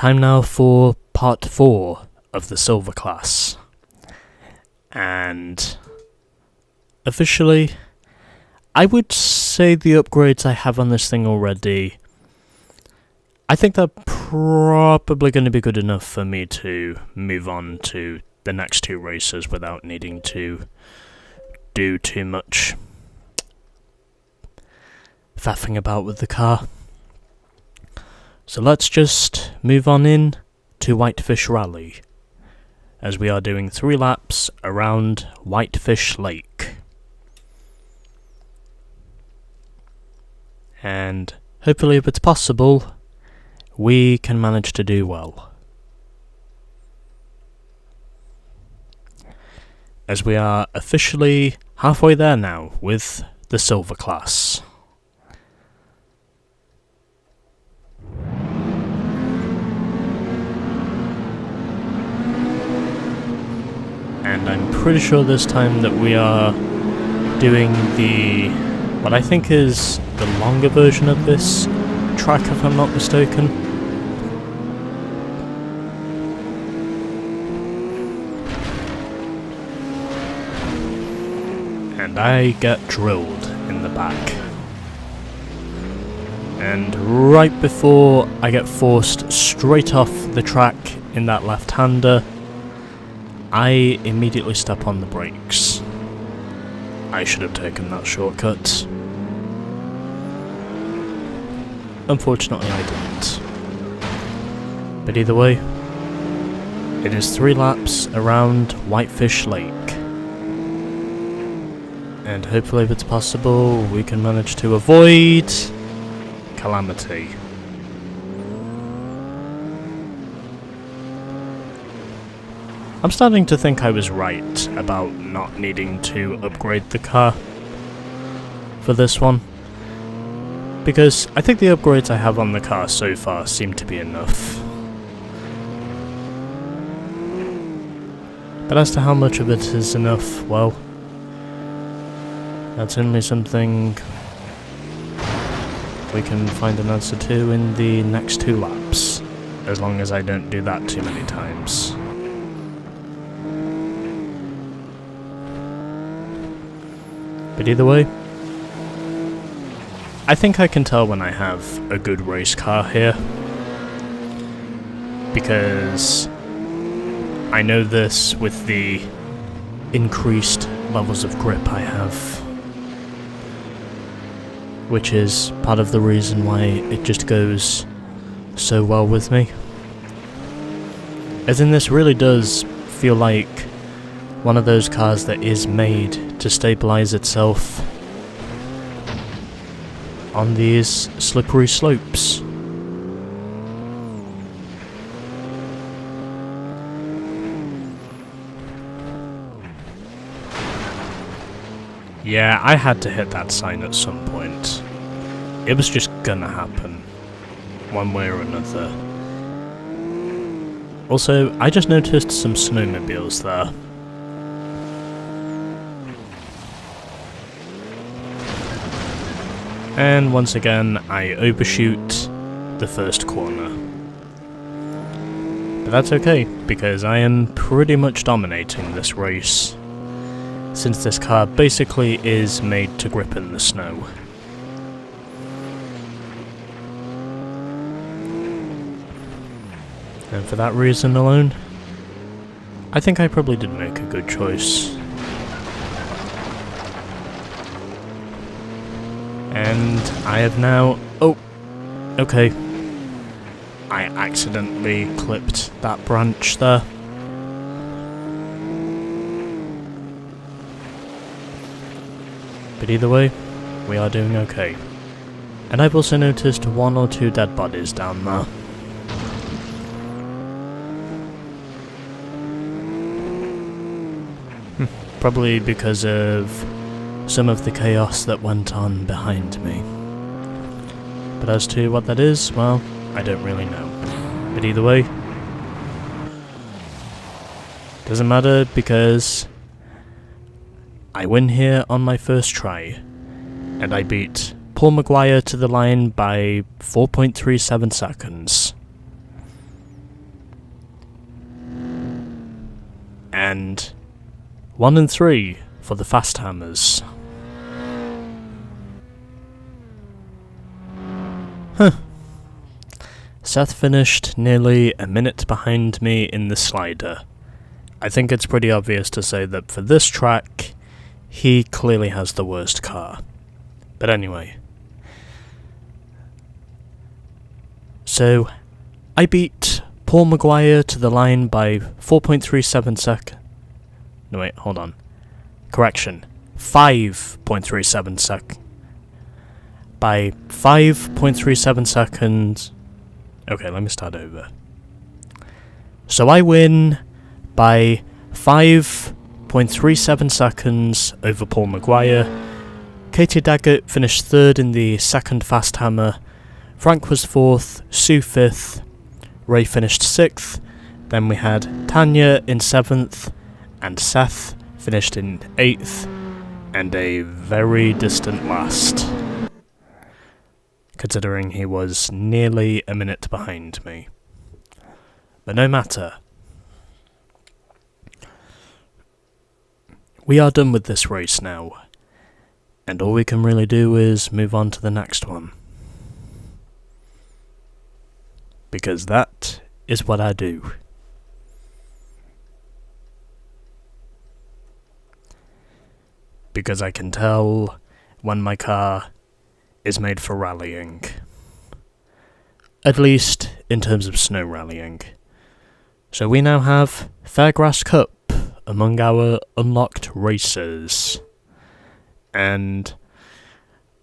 time now for part 4 of the Silver class. And officially, I would say the upgrades I have on this thing already, I think they're probably going to be good enough for me to move on to the next 2 races without needing to do too much faffing about with the car. So let's just move on in to Whitefish Rally, as we are doing 3 laps around Whitefish Lake. And hopefully, if it's possible, we can manage to do well, as we are officially halfway there now with the Silver class. And I'm pretty sure this time that we are doing what I think is the longer version of this track, if I'm not mistaken. And I get drilled in the back. And right before I get forced straight off the track in that left-hander, I immediately step on the brakes. I should have taken that shortcut. Unfortunately, I didn't. But either way, it is 3 laps around Whitefish Lake. And hopefully, if it's possible, we can manage to avoid calamity. I'm starting to think I was right about not needing to upgrade the car for this one, because I think the upgrades I have on the car so far seem to be enough. But as to how much of it is enough, well, that's only something we can find an answer to in the next 2 laps, as long as I don't do that too many times. But either way, I think I can tell when I have a good race car here, because I know this with the increased levels of grip I have, which is part of the reason why it just goes so well with me. As in, this really does feel like one of those cars that is made to stabilize itself on these slippery slopes. Yeah, I had to hit that sign at some point. It was just gonna happen, one way or another. Also, I just noticed some snowmobiles there. And once again, I overshoot the first corner. But that's okay, because I am pretty much dominating this race, since this car basically is made to grip in the snow. And for that reason alone, I think I probably did make a good choice. And I have now... Oh, okay. I accidentally clipped that branch there. But either way, we are doing okay. And I've also noticed 1 or 2 dead bodies down there. Probably because of some of the chaos that went on behind me. But as to what that is, well, I don't really know. But either way, doesn't matter, because I win here on my first try, and I beat Paul Maguire to the line by 4.37 seconds. And 1 and 3 for the fast hammers. Huh. Seth finished nearly a minute behind me in the slider. I think it's pretty obvious to say that for this track, he clearly has the worst car. But anyway. So, I beat Paul Maguire to the line by 4.37 seconds. No wait, hold on. Correction. 5.37 seconds. By 5.37 seconds. Okay, let me start over. So I win by 5.37 seconds over Paul Maguire. Katie Daggett finished third in the second fast hammer. Frank was fourth, Sue fifth, Ray finished sixth. Then we had Tanya in seventh, and Seth finished in eighth, and a very distant last, considering he was nearly a minute behind me. But no matter. We are done with this race now, and all we can really do is move on to the next one. Because that is what I do. Because I can tell when my car is made for rallying. At least in terms of snow rallying. So we now have Fairgrass Cup among our unlocked races. And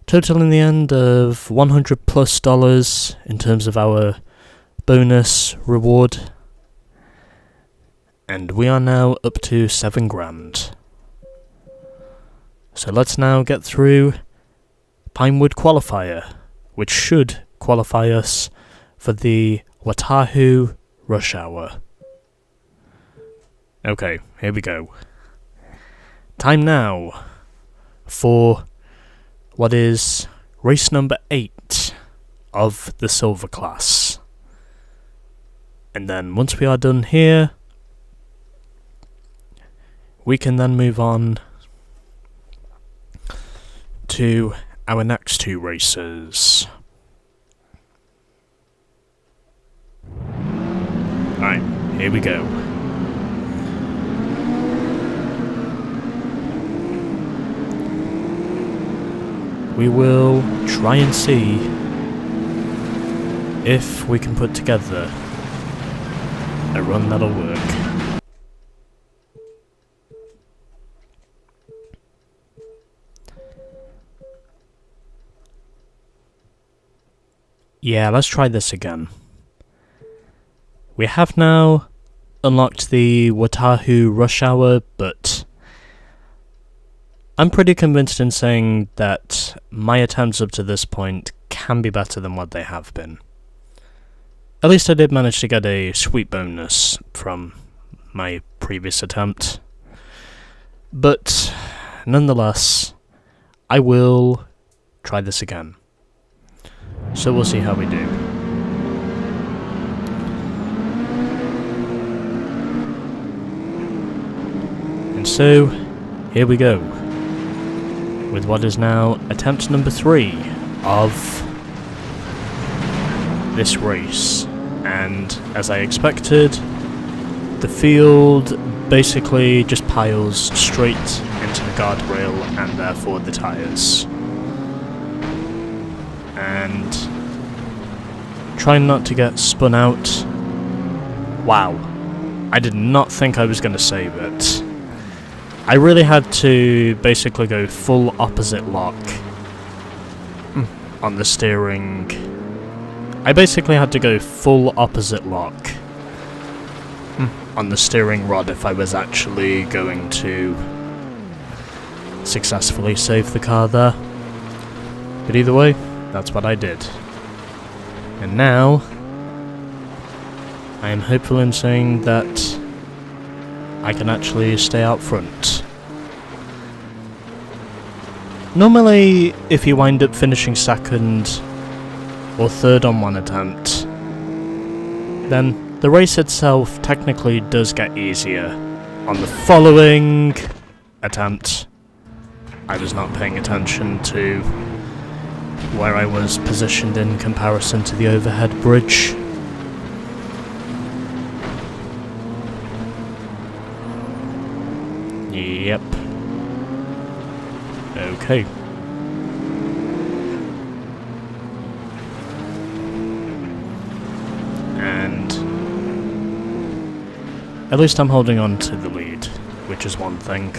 total in the end of $100+ in terms of our bonus reward. And we are now up to $7,000. So let's now get through Pinewood Qualifier, which should qualify us for the Watahu Rush Hour. Okay, here we go. Time now for what is race number 8 of the Silver class. And then once we are done here, we can then move on to our next 2 races. Alright, here we go. We will try and see if we can put together a run that'll work. Yeah, let's try this again. We have now unlocked the Watahu Rush Hour, but I'm pretty convinced in saying that my attempts up to this point can be better than what they have been. At least I did manage to get a sweet bonus from my previous attempt. But nonetheless, I will try this again. So we'll see how we do. And so, here we go, with what is now attempt number 3 of this race. And as I expected, the field basically just piles straight into the guardrail and therefore the tyres. And trying not to get spun out. Wow, I did not think I was going to save it. I really had to basically go full opposite lock on the steering. I basically had to go full opposite lock on the steering rod if I was actually going to successfully save the car there. But either way, that's what I did. And now, I am hopeful in saying that I can actually stay out front. Normally, if you wind up finishing second or third on one attempt, then the race itself technically does get easier. On the following attempt, I was not paying attention to where I was positioned in comparison to the overhead bridge. Yep. Okay. And at least I'm holding on to the lead, which is one thing.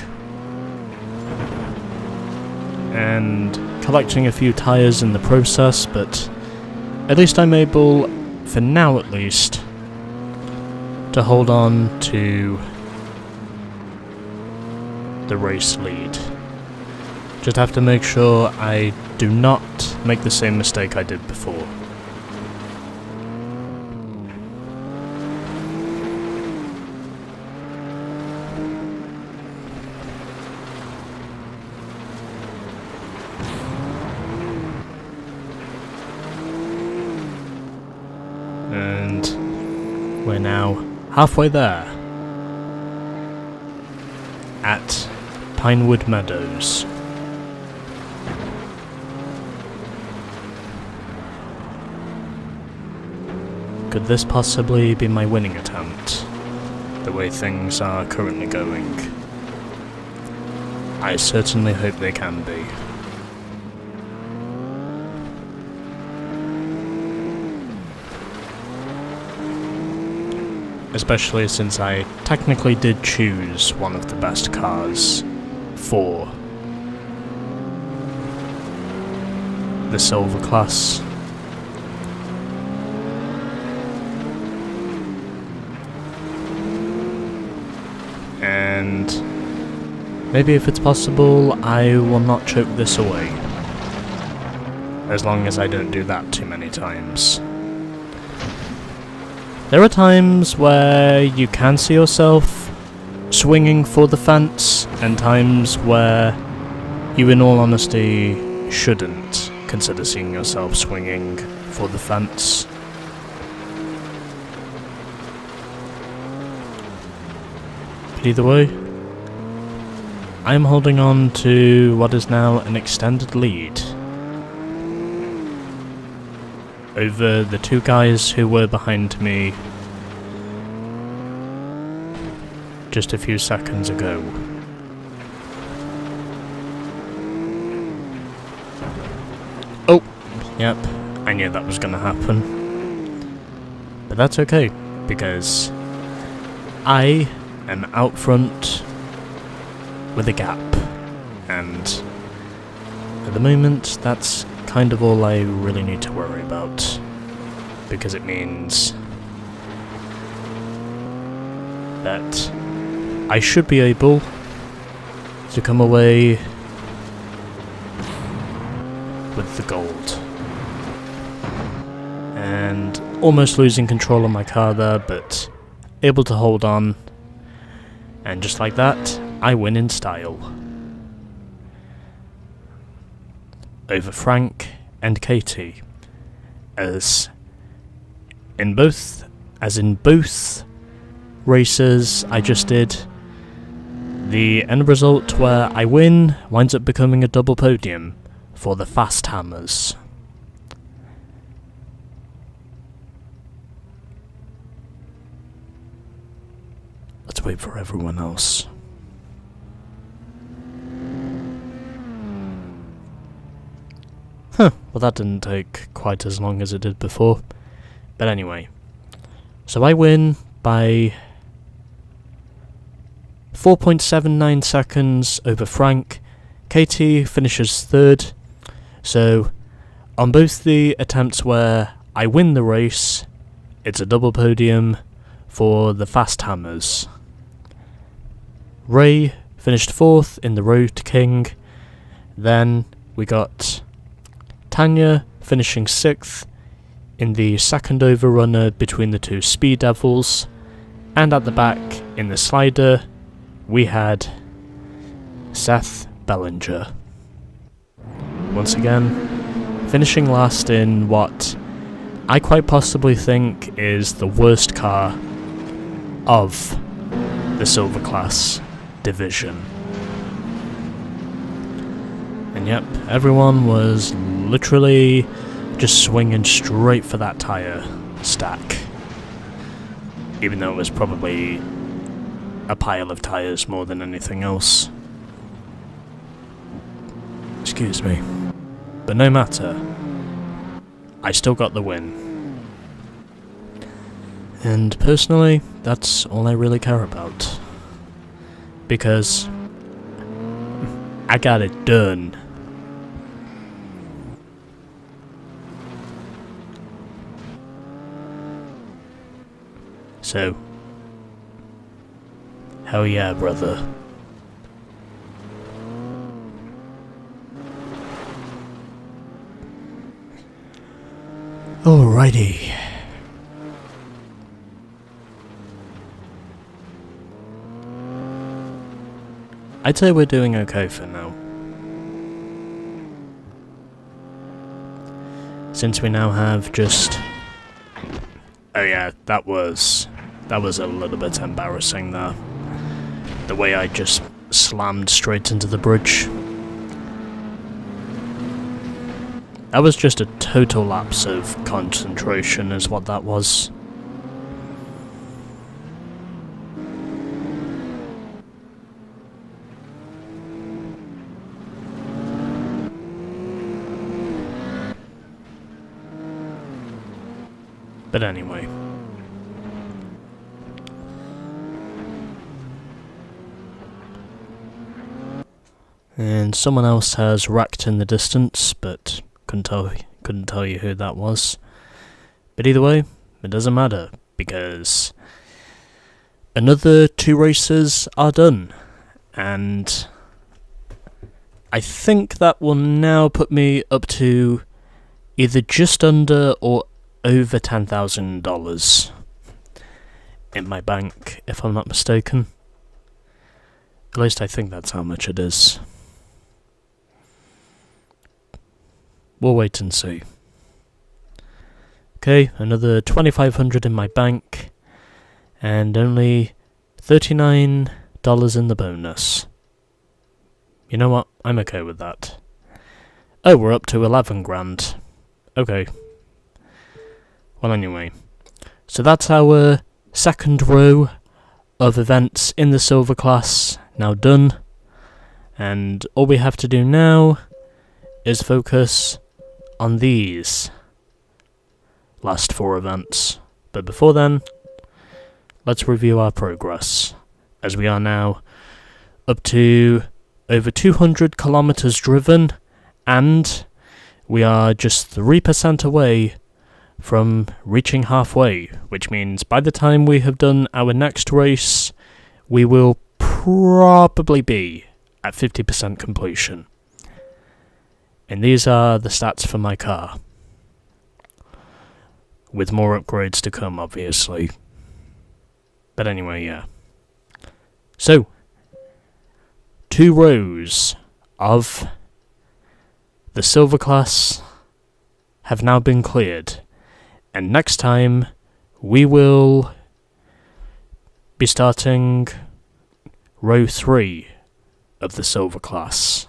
And collecting a few tyres in the process, but at least I'm able, for now at least, to hold on to the race lead. Just have to make sure I do not make the same mistake I did before. And we're now halfway there at Pinewood Meadows. Could this possibly be my winning attempt, the way things are currently going? I certainly hope they can be. Especially since I technically did choose one of the best cars for the silver class. And maybe if it's possible, I will not choke this away. As long as I don't do that too many times. There are times where you can see yourself swinging for the fence, and times where you in all honesty shouldn't consider seeing yourself swinging for the fence. But either way, I am holding on to what is now an extended lead over the two guys who were behind me just a few seconds ago. Oh, yep, I knew that was gonna happen. But that's okay, because I am out front with a gap, and at the moment that's kind of all I really need to worry about, because it means that I should be able to come away with the gold. And almost losing control of my car there, but able to hold on, and just like that, I win in style. Over Frank and Katie, as in both races I just did, the end result where I win winds up becoming a double podium for the Fast Hammers. Let's wait for everyone else. Huh, well that didn't take quite as long as it did before. But anyway, so I win by 4.79 seconds over Frank. Katie finishes third. So on both the attempts where I win the race, it's a double podium for the Fast Hammers. Ray finished fourth in the Road King. Then we got Tanya finishing sixth in the second overrunner between the two Speed Devils, and at the back in the slider we had Seth Bellinger. Once again, finishing last in what I quite possibly think is the worst car of the the Silver Class division. And yep, everyone was literally just swinging straight for that tyre stack. Even though it was probably a pile of tyres more than anything else. Excuse me. But no matter. I still got the win. And personally, that's all I really care about. Because I got it done. So, hell yeah, brother. Alrighty. I'd say we're doing okay for now. Since we now have just... Oh yeah, that was a little bit embarrassing there. The way I just slammed straight into the bridge. That was just a total lapse of concentration is what that was. But anyway. And someone else has racked in the distance, but couldn't tell you who that was. But either way, it doesn't matter, because another 2 races are done. And I think that will now put me up to either just under or over $10,000 in my bank, if I'm not mistaken. At least I think that's how much it is. We'll wait and see. Okay, another $2,500 in my bank, and only $39 in the bonus. You know what? I'm okay with that. Oh, we're up to 11 grand. Okay. Well, anyway. So that's our second row of events in the Silver Class now done. And all we have to do now is focus on these last 4 events. But before then, let's review our progress, as we are now up to over 200 kilometers driven, and we are just 3% away from reaching halfway, which means by the time we have done our next race, we will probably be at 50% completion. And these are the stats for my car, with more upgrades to come, obviously. But anyway, yeah. So, 2 rows of the Silver Class have now been cleared. And next time, we will be starting row 3 of the Silver Class.